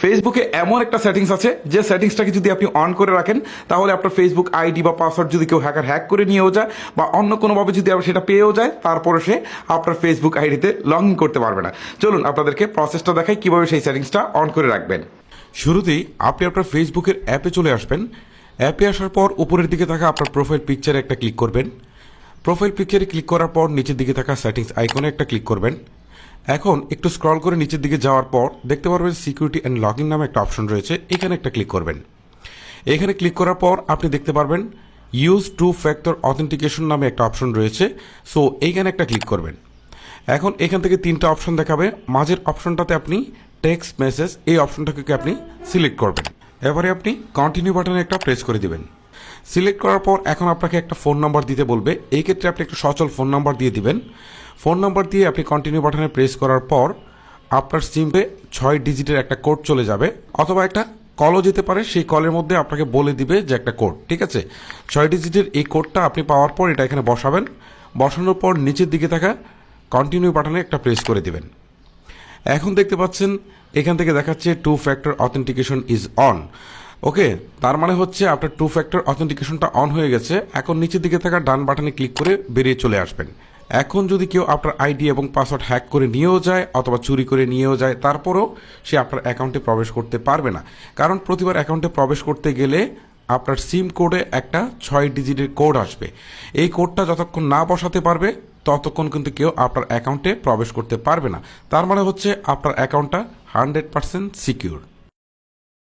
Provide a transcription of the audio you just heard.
ফেসবুকে এমন একটা সেটিংস আছে যে সেটিংসটাকে যদি আপনি অন করে রাখেন তাহলে আপনার ফেসবুক আইডি বা পাসওয়ার্ড যদি কেউ হ্যাক করে নিয়েও যায় বা অন্য কোনোভাবে যদি আবার সেটা পেয়েও যায় তারপরে সে আপনার ফেসবুক আইডিতে লগ ইন করতে পারবে না। চলুন আপনাদেরকে প্রসেসটা দেখাই কীভাবে সেই সেটিংসটা অন করে রাখবেন। শুরুতেই আপনি আপনার ফেসবুকের অ্যাপে চলে আসবেন। অ্যাপে আসার পর উপরের দিকে থাকা আপনার প্রোফাইল পিকচারে একটা ক্লিক করবেন। প্রোফাইল পিকচারে ক্লিক করার পর নিচের দিকে থাকা সেটিংস আইকনে একটা ক্লিক করবেন। এখন একটু স্ক্রল করে নিচের দিকে যাওয়ার পর দেখতে পারবেন সিকিউরিটি অ্যান্ড লগ ইন নামে একটা অপশন রয়েছে, এখানে একটা ক্লিক করবেন। এখানে ক্লিক করার পর আপনি দেখতে পারবেন ইউজ টু ফ্যাক্টর অথেন্টিকেশন নামে একটা অপশন রয়েছে, সো এইখানে একটা ক্লিক করবেন। এখন এখান থেকে তিনটা অপশন দেখাবে, মাঝের অপশনটাতে আপনি টেক্সট মেসেজ এই অপশনটাকে আপনি সিলেক্ট করবেন। এবারে আপনি কন্টিনিউ বাটনে একটা প্রেস করে দিবেন। সিলেক্ট করার পর এখন আপনাকে একটা ফোন নাম্বার দিতে বলবে, এই ক্ষেত্রে আপনি একটা সচল ফোন নাম্বার দিয়ে দিবেন। ফোন নাম্বার দিয়ে আপনি কন্টিনিউ বাটনে প্রেস করার পর আপনার সিমে 6 ডিজিটের একটা কোড চলে যাবে, অথবা একটা কলও যেতে পারে, সেই কলের মধ্যে আপনাকে বলে দিবে যে একটা কোড, ঠিক আছে। 6 ডিজিটের এই কোডটা আপনি পাওয়ার পর এটা এখানে বসাবেন। বসানোর পর নিচের দিকে থাকা কন্টিনিউ বাটনে একটা প্রেস করে দিবেন। এখন দেখতে পাচ্ছেন এখান থেকে দেখাচ্ছে two factor authentication is on. Okay, তার মানে হচ্ছে আপনার টু ফ্যাক্টর অথেন্টিকেশনটা অন হয়ে গেছে। এখন নিচের দিকে থাকা ডান বাটনে ক্লিক করে বেরিয়ে চলে আসবেন। এখন যদি কেউ আপনার আইডি এবং পাসওয়ার্ড হ্যাক করে নিয়েও যায় অথবা চুরি করে নিয়েও যায়, তারপরেও সে আপনার অ্যাকাউন্টে প্রবেশ করতে পারবে না, কারণ প্রতিবার অ্যাকাউন্টে প্রবেশ করতে গেলে আপনার সিম কোডে একটা 6 ডিজিটের কোড আসবে। এই কোডটা যতক্ষণ না বসাতে পারবে ততক্ষণ কিন্তু কেউ আপনার অ্যাকাউন্টে প্রবেশ করতে পারবে না। তার মানে হচ্ছে আপনার অ্যাকাউন্টটা 100% সিকিউর।